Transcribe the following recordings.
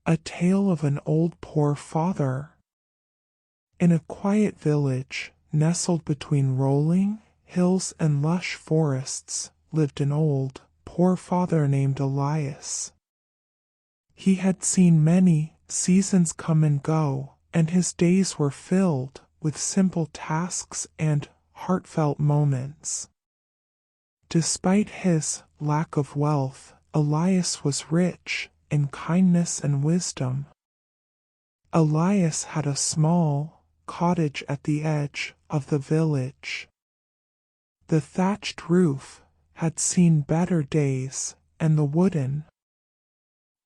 A tale of an old poor father. In a quiet village, nestled between rolling hills and lush forests, lived an old, poor father named Elias. He had seen many seasons come and go, and his days were filled with simple tasks and heartfelt moments. Despite his lack of wealth, Elias was rich in kindness and wisdom. Elias had a small cottage at the edge of the village. The thatched roof had seen better days, and the wooden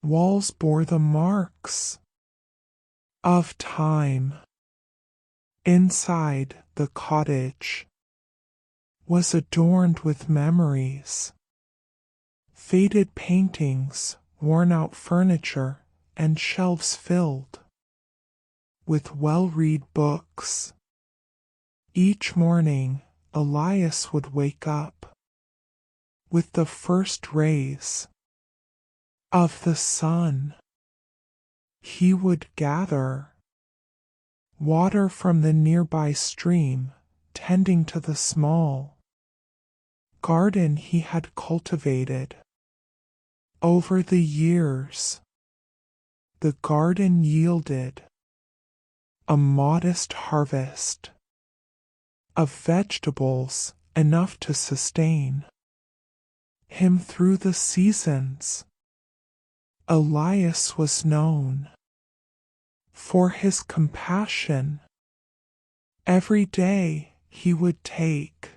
walls bore the marks of time. Inside the cottage was adorned with memories, faded paintings, worn-out furniture, and shelves filled with well-read books. Each morning, Elias would wake up with the first rays of the sun. He would gather water from the nearby stream, tending to the small garden he had cultivated. Over the years, the garden yielded a modest harvest of vegetables enough to sustain him through the seasons. Elias was known for his compassion. Every day he would take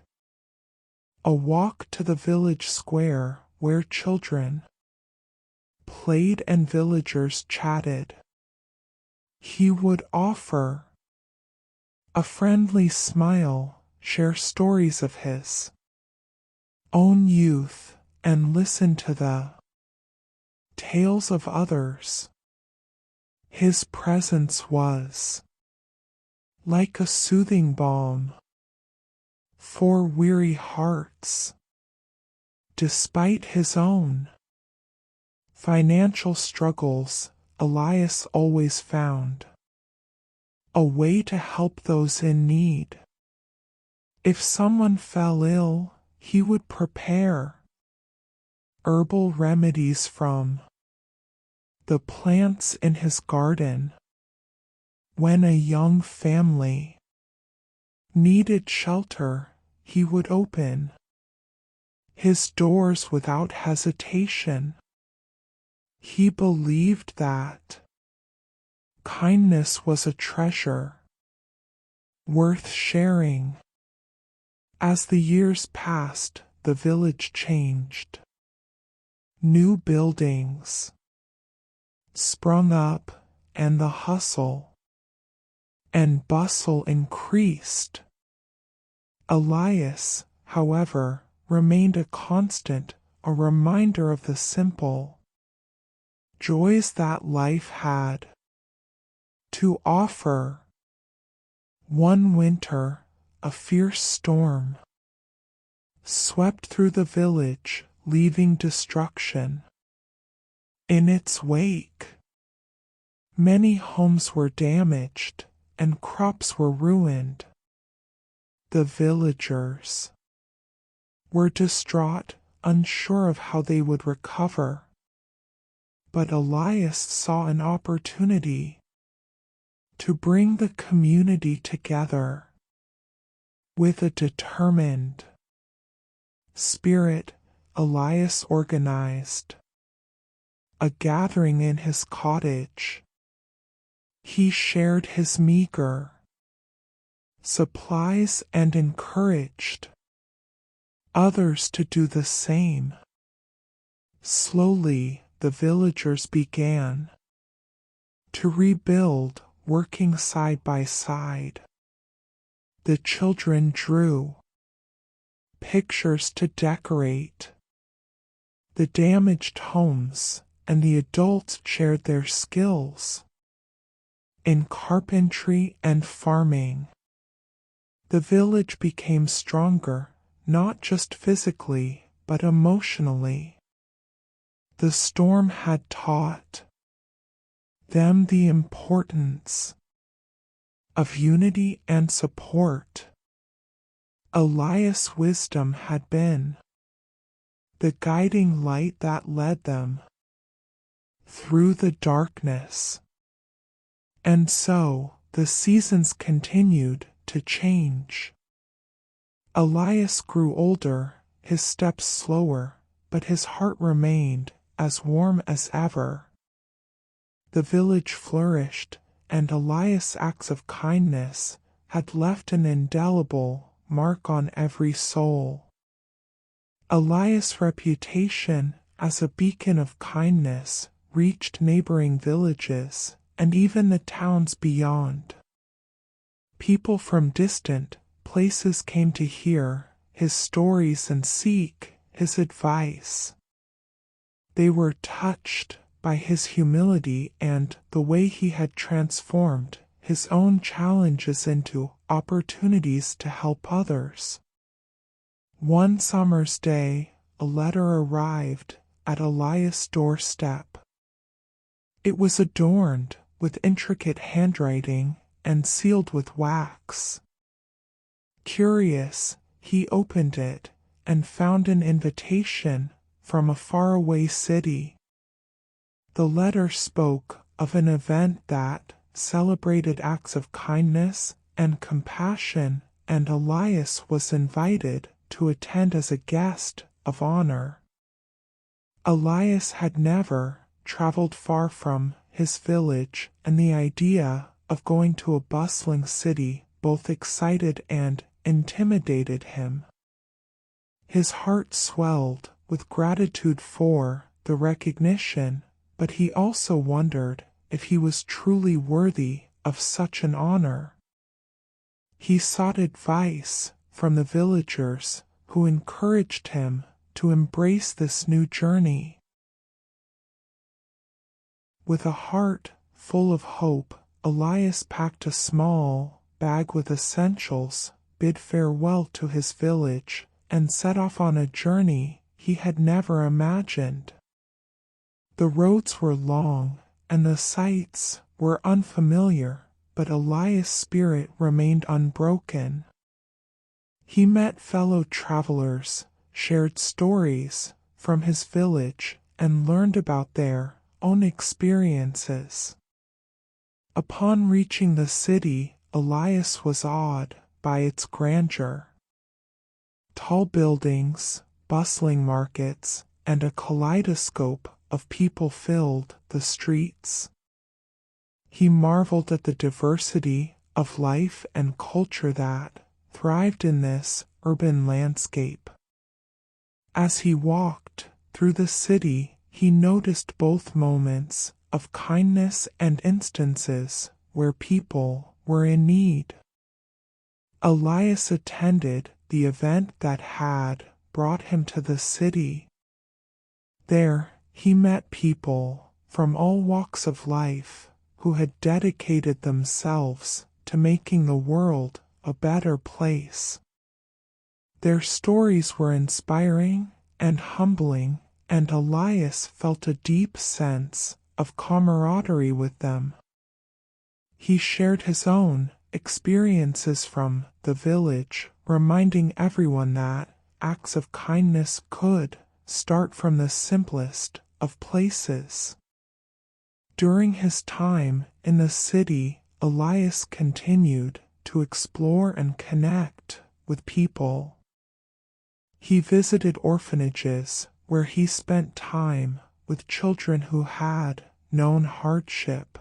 a walk to the village square where children played and villagers chatted. He would offer a friendly smile, share stories of his own youth, and listen to the tales of others. His presence was like a soothing balm for weary hearts. Despite his own financial struggles, Elias always found a way to help those in need. If someone fell ill, he would prepare herbal remedies from the plants in his garden. When a young family needed shelter, he would open his doors without hesitation. He believed that kindness was a treasure worth sharing. As the years passed, the village changed. New buildings sprung up, and the hustle and bustle increased. Elias, however, remained a constant, a reminder of the simple joys that life had to offer. One winter, a fierce storm swept through the village, leaving destruction in its wake. Many homes were damaged, and crops were ruined. The villagers were distraught, unsure of how they would recover. But Elias saw an opportunity to bring the community together. With a determined spirit, Elias organized a gathering in his cottage. He shared his meager supplies and encouraged others to do the same. Slowly, the villagers began to rebuild, working side by side. The children drew pictures to decorate the damaged homes, and the adults shared their skills in carpentry and farming. The village became stronger, not just physically, but emotionally. The storm had taught them the importance of unity and support. Elias' wisdom had been the guiding light that led them through the darkness. And so the seasons continued to change. Elias grew older, his steps slower, but his heart remained as warm as ever. The village flourished, and Elias' acts of kindness had left an indelible mark on every soul. Elias' reputation as a beacon of kindness reached neighboring villages and even the towns beyond. People from distant places came to hear his stories and seek his advice. They were touched by his humility and the way he had transformed his own challenges into opportunities to help others. One summer's day, a letter arrived at Elias' doorstep. It was adorned with intricate handwriting and sealed with wax. Curious, he opened it and found an invitation from a faraway city. The letter spoke of an event that celebrated acts of kindness and compassion, and Elias was invited to attend as a guest of honor. Elias had never traveled far from his village, and the idea of going to a bustling city both excited and intimidated him. His heart swelled with gratitude for the recognition, but he also wondered if he was truly worthy of such an honor. He sought advice from the villagers, who encouraged him to embrace this new journey. With a heart full of hope, Elias packed a small bag with essentials, bid farewell to his village, and set off on a journey he had never imagined. The roads were long, and the sights were unfamiliar, but Elias' spirit remained unbroken. He met fellow travelers, shared stories from his village, and learned about their own experiences. Upon reaching the city, Elias was awed by its grandeur. Tall buildings, bustling markets, and a kaleidoscope of people filled the streets. He marveled at the diversity of life and culture that thrived in this urban landscape. As he walked through the city, he noticed both moments of kindness and instances where people were in need. Elias attended the event that had brought him to the city. There, he met people from all walks of life who had dedicated themselves to making the world a better place. Their stories were inspiring and humbling, and Elias felt a deep sense of camaraderie with them. He shared his own experiences from the village, reminding everyone that acts of kindness could start from the simplest of places. During his time in the city, Elias continued to explore and connect with people. He visited orphanages where he spent time with children who had known hardship.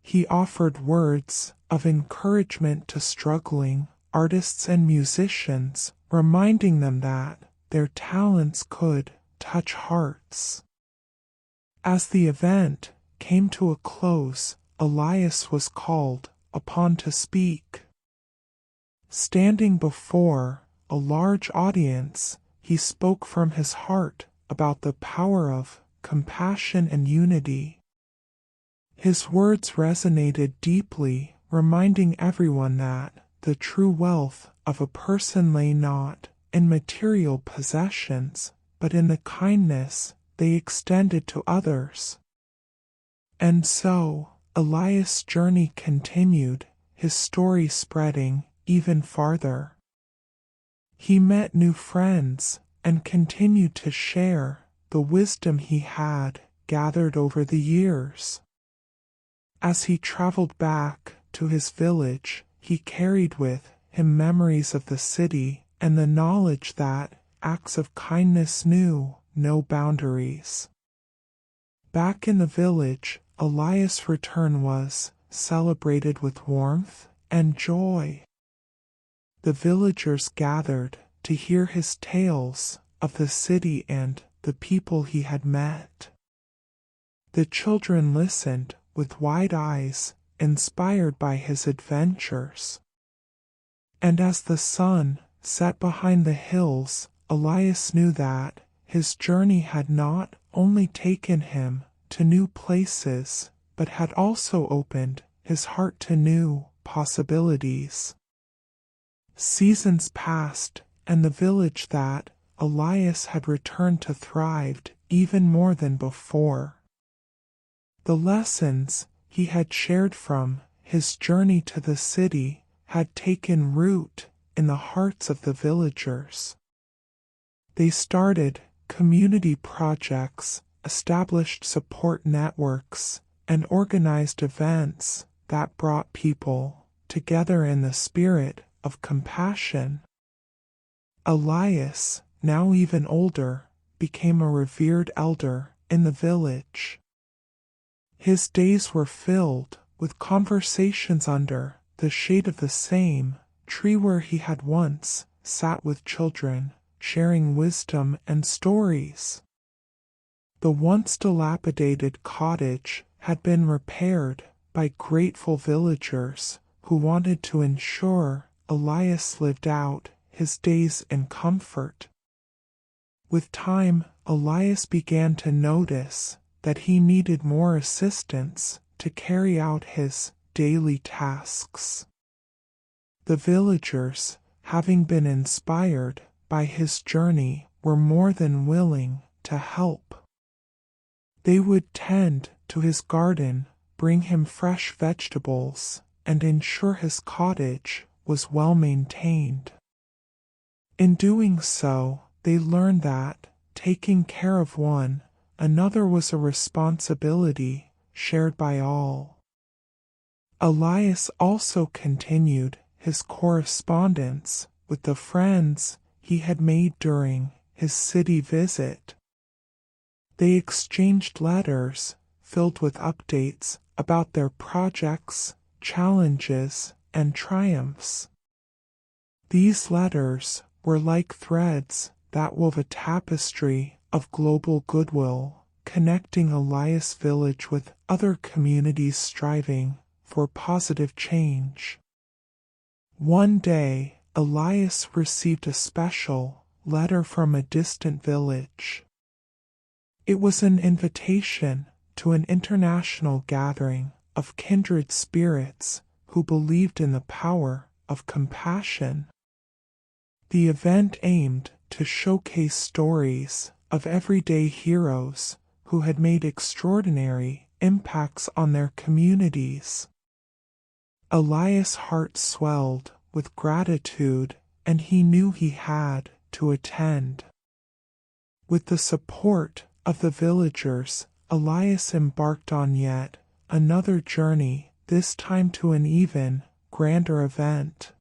He offered words of encouragement to struggling artists and musicians, reminding them that their talents could touch hearts. As the event came to a close, Elias was called upon to speak. Standing before a large audience, he spoke from his heart about the power of compassion and unity. His words resonated deeply, reminding everyone that the true wealth of a person lay not in material possessions, but in the kindness they extended to others. And so, Elias' journey continued, his story spreading even farther. He met new friends and continued to share the wisdom he had gathered over the years. As he traveled back to his village, he carried with him memories of the city and the knowledge that acts of kindness knew no boundaries. Back in the village, Elias' return was celebrated with warmth and joy. The villagers gathered to hear his tales of the city and the people he had met. The children listened with wide eyes, inspired by his adventures. And as the sun set behind the hills, Elias knew that his journey had not only taken him to new places, but had also opened his heart to new possibilities. Seasons passed, and the village that Elias had returned to thrived even more than before. The lessons he had shared from his journey to the city had taken root in the hearts of the villagers. They started community projects, established support networks, and organized events that brought people together in the spirit of compassion. Elias, now even older, became a revered elder in the village. His days were filled with conversations under the shade of the same tree where he had once sat with children, sharing wisdom and stories. The once dilapidated cottage had been repaired by grateful villagers who wanted to ensure Elias lived out his days in comfort. With time, Elias began to notice that he needed more assistance to carry out his daily tasks. The villagers, having been inspired by his journey, were more than willing to help. They would tend to his garden, bring him fresh vegetables, and ensure his cottage was well maintained. In doing so, they learned that taking care of one another was a responsibility shared by all. Elias also continued his correspondence with the friends he had made during his city visit. They exchanged letters filled with updates about their projects, challenges, and triumphs. These letters were like threads that wove a tapestry of global goodwill, connecting Elias Village with other communities striving for positive change. One day, Elias received a special letter from a distant village. It was an invitation to an international gathering of kindred spirits who believed in the power of compassion. The event aimed to showcase stories of everyday heroes who had made extraordinary impacts on their communities. Elias' heart swelled with gratitude, and he knew he had to attend. With the support of the villagers, Elias embarked on yet another journey, this time to an even grander event.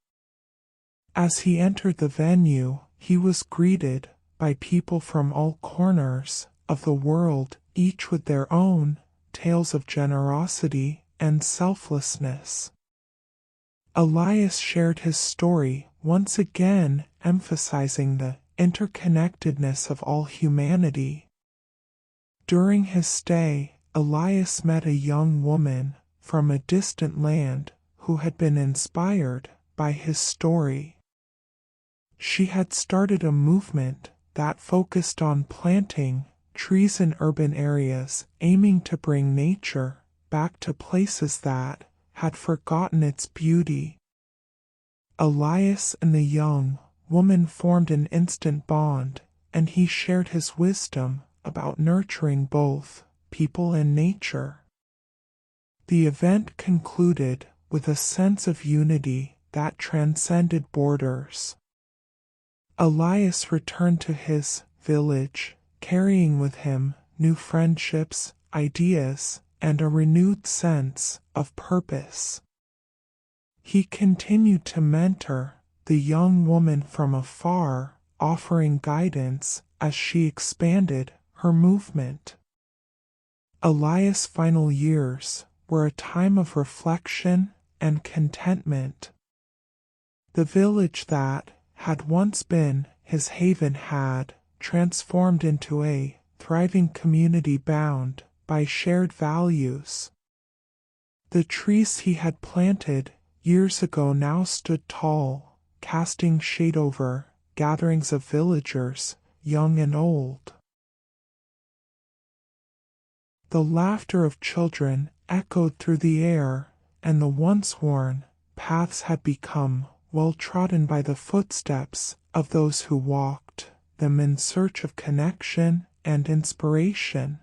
As he entered the venue, he was greeted by people from all corners of the world, each with their own tales of generosity and selflessness. Elias shared his story, once again emphasizing the interconnectedness of all humanity. During his stay, Elias met a young woman from a distant land who had been inspired by his story. She had started a movement that focused on planting trees in urban areas, aiming to bring nature back to places that had forgotten its beauty. Elias and the young woman formed an instant bond, and he shared his wisdom about nurturing both people and nature. The event concluded with a sense of unity that transcended borders. Elias returned to his village, carrying with him new friendships, ideas, and a renewed sense of purpose. He continued to mentor the young woman from afar, offering guidance as she expanded her movement. Elias' final years were a time of reflection and contentment. The village that had once been his haven had transformed into a thriving community bound by shared values. The trees he had planted years ago now stood tall, casting shade over gatherings of villagers, young and old. The laughter of children echoed through the air, and the once worn paths had become well trodden by the footsteps of those who walked them in search of connection and inspiration.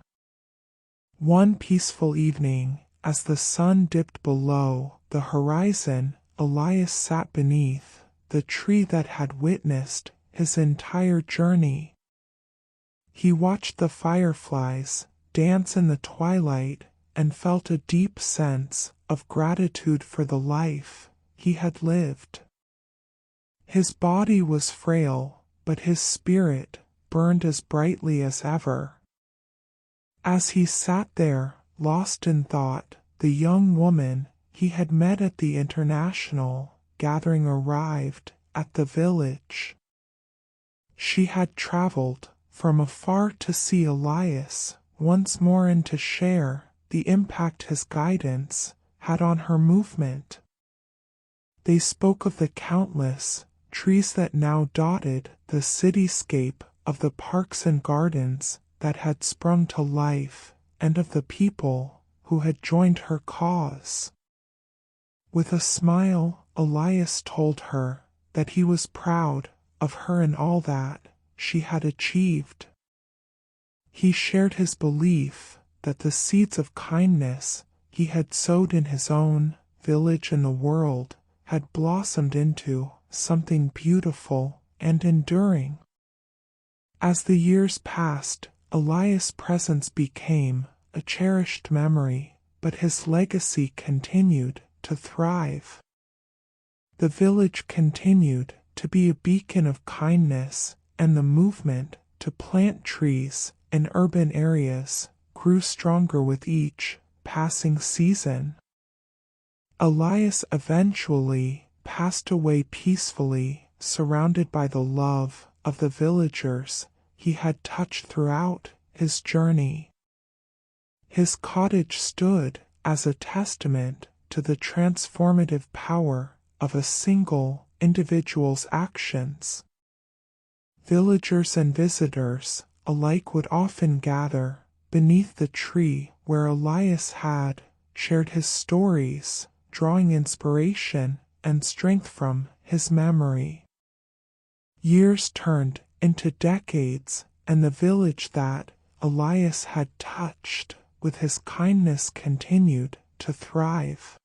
One peaceful evening, as the sun dipped below the horizon, Elias sat beneath the tree that had witnessed his entire journey. He watched the fireflies dance in the twilight and felt a deep sense of gratitude for the life he had lived. His body was frail, but his spirit burned as brightly as ever. As he sat there, lost in thought, the young woman he had met at the international gathering arrived at the village. She had traveled from afar to see Elias once more and to share the impact his guidance had on her movement. They spoke of the countless trees that now dotted the cityscape, of the parks and gardens that had sprung to life, and of the people who had joined her cause. With a smile, Elias told her that he was proud of her and all that she had achieved. He shared his belief that the seeds of kindness he had sowed in his own village and the world had blossomed into something beautiful and enduring. As the years passed, Elias' presence became a cherished memory, but his legacy continued to thrive. The village continued to be a beacon of kindness, and the movement to plant trees in urban areas grew stronger with each passing season. Elias eventually passed away peacefully, surrounded by the love of the villagers he had touched throughout his journey. His cottage stood as a testament to the transformative power of a single individual's actions. Villagers and visitors alike would often gather beneath the tree where Elias had shared his stories, drawing inspiration and strength from his memory. Years turned into decades, and the village that Elias had touched with his kindness continued to thrive.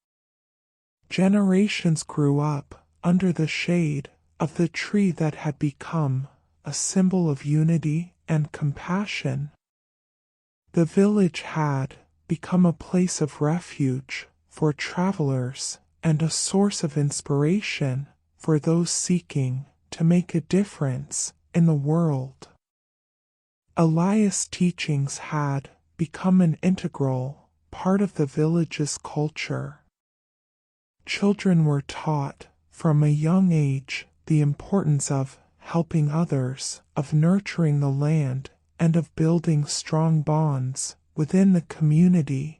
Generations grew up under the shade of the tree that had become a symbol of unity and compassion. The village had become a place of refuge for travelers and a source of inspiration for those seeking to make a difference in the world. Elias' teachings had become an integral part of the village's culture. Children were taught from a young age the importance of helping others, of nurturing the land, and of building strong bonds within the community.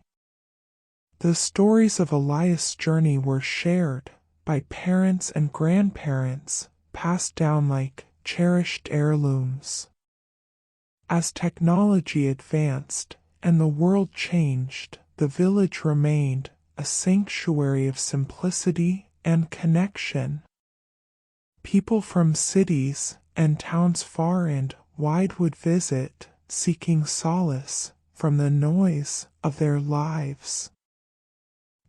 The stories of Elias' journey were shared by parents and grandparents, passed down like cherished heirlooms. As technology advanced and the world changed, the village remained a sanctuary of simplicity and connection. People from cities and towns far and wide would visit, seeking solace from the noise of their lives.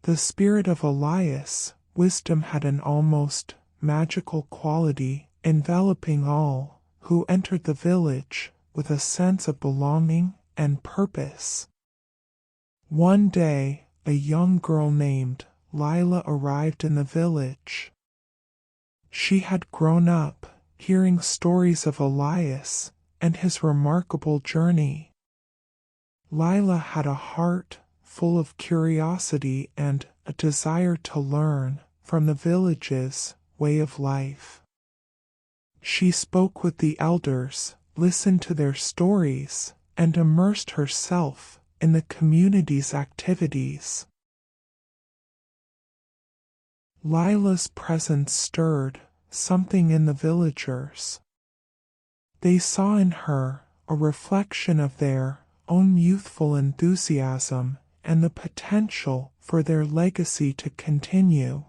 The spirit of Elias, wisdom had an almost magical quality, enveloping all who entered the village with a sense of belonging and purpose. One day, a young girl named Lila arrived in the village. She had grown up hearing stories of Elias and his remarkable journey. Lila had a heart full of curiosity and a desire to learn from the village's way of life. She spoke with the elders, listened to their stories, and immersed herself in the community's activities. Lila's presence stirred something in the villagers. They saw in her a reflection of their own youthful enthusiasm and the potential for their legacy to continue.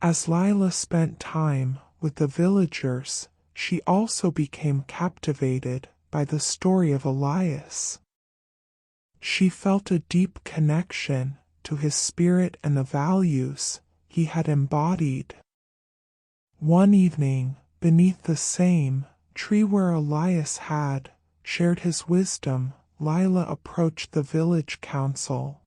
As Lila spent time with the villagers, she also became captivated by the story of Elias. She felt a deep connection to his spirit and the values he had embodied. One evening, beneath the same tree where Elias had shared his wisdom, Lila approached the village council.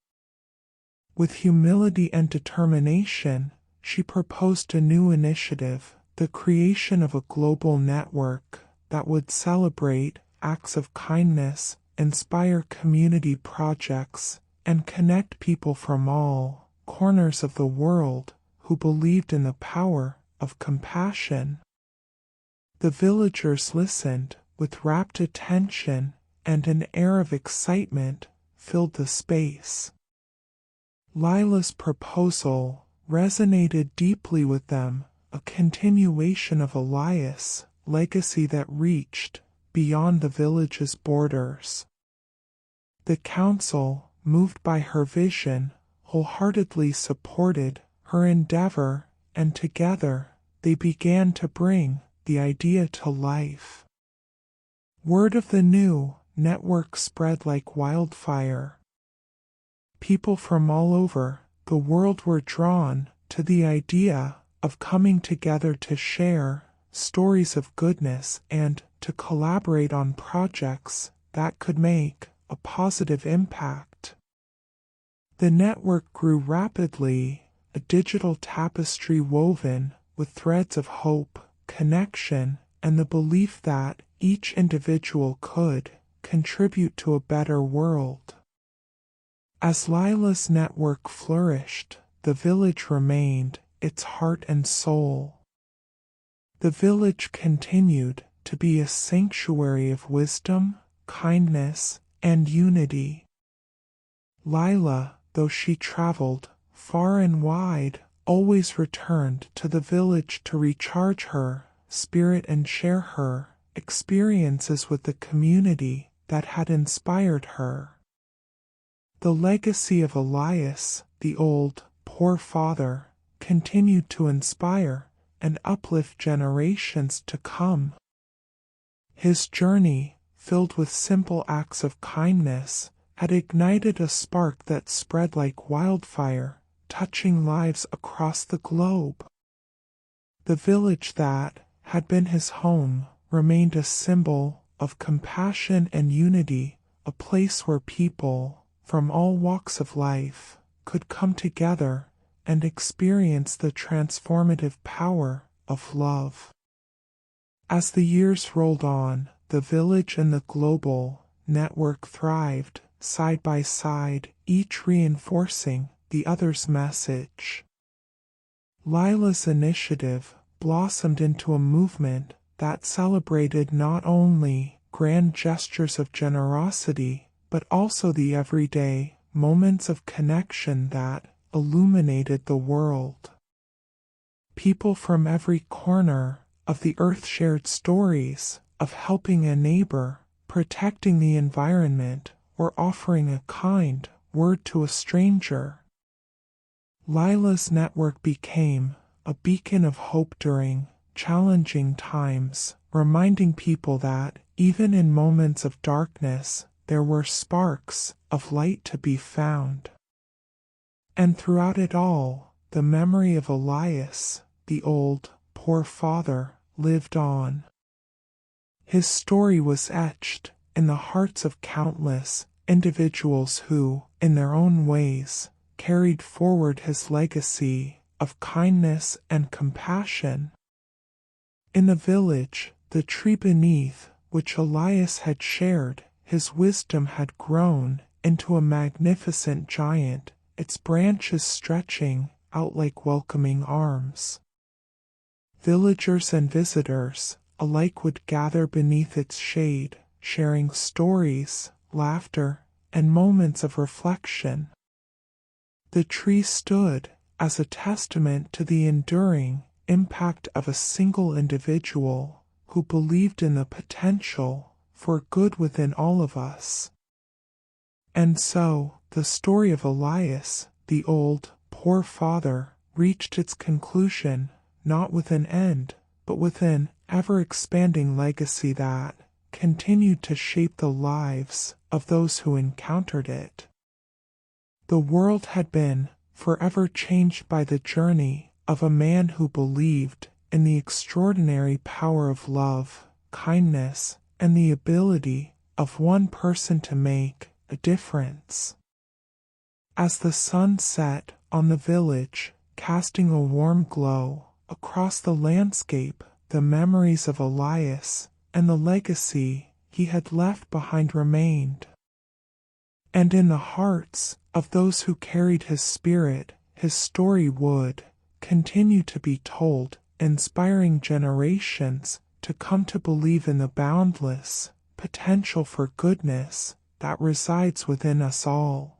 With humility and determination, she proposed a new initiative, the creation of a global network that would celebrate acts of kindness, inspire community projects, and connect people from all corners of the world who believed in the power of compassion. The villagers listened with rapt attention, and an air of excitement filled the space. Lila's proposal resonated deeply with them, a continuation of Elias' legacy that reached beyond the village's borders. The council, moved by her vision, wholeheartedly supported her endeavor, and together they began to bring the idea to life. Word of the new network spread like wildfire. People from all over the world were drawn to the idea of coming together to share stories of goodness and to collaborate on projects that could make a positive impact. The network grew rapidly, a digital tapestry woven with threads of hope, connection, and the belief that each individual could contribute to a better world. As Lila's network flourished, the village remained its heart and soul. The village continued to be a sanctuary of wisdom, kindness, and unity. Lila, though she traveled far and wide, always returned to the village to recharge her spirit and share her experiences with the community that had inspired her. The legacy of Elias, the old, poor father, continued to inspire and uplift generations to come. His journey, filled with simple acts of kindness, had ignited a spark that spread like wildfire, touching lives across the globe. The village that had been his home remained a symbol of compassion and unity, a place where people from all walks of life could come together and experience the transformative power of love. As the years rolled on, the village and the global network thrived, side by side, each reinforcing the other's message. Lila's initiative blossomed into a movement that celebrated not only grand gestures of generosity, but also the everyday moments of connection that illuminated the world. People from every corner of the earth shared stories of helping a neighbor, protecting the environment, or offering a kind word to a stranger. Lila's network became a beacon of hope during challenging times, reminding people that even in moments of darkness, there were sparks of light to be found. And throughout it all, the memory of Elias, the old, poor father, lived on. His story was etched in the hearts of countless individuals who, in their own ways, carried forward his legacy of kindness and compassion. In the village, the tree beneath which Elias had shared his wisdom had grown into a magnificent giant, its branches stretching out like welcoming arms. Villagers and visitors alike would gather beneath its shade, sharing stories, laughter, and moments of reflection. The tree stood as a testament to the enduring impact of a single individual who believed in the potential for good within all of us. And so, the story of Elias, the old, poor father, reached its conclusion, not with an end, but with an ever-expanding legacy that continued to shape the lives of those who encountered it. The world had been forever changed by the journey of a man who believed in the extraordinary power of love, kindness, and the ability of one person to make a difference. As the sun set on the village, casting a warm glow across the landscape, the memories of Elias and the legacy he had left behind remained. And in the hearts of those who carried his spirit, his story would continue to be told, inspiring generations to come to believe in the boundless potential for goodness that resides within us all.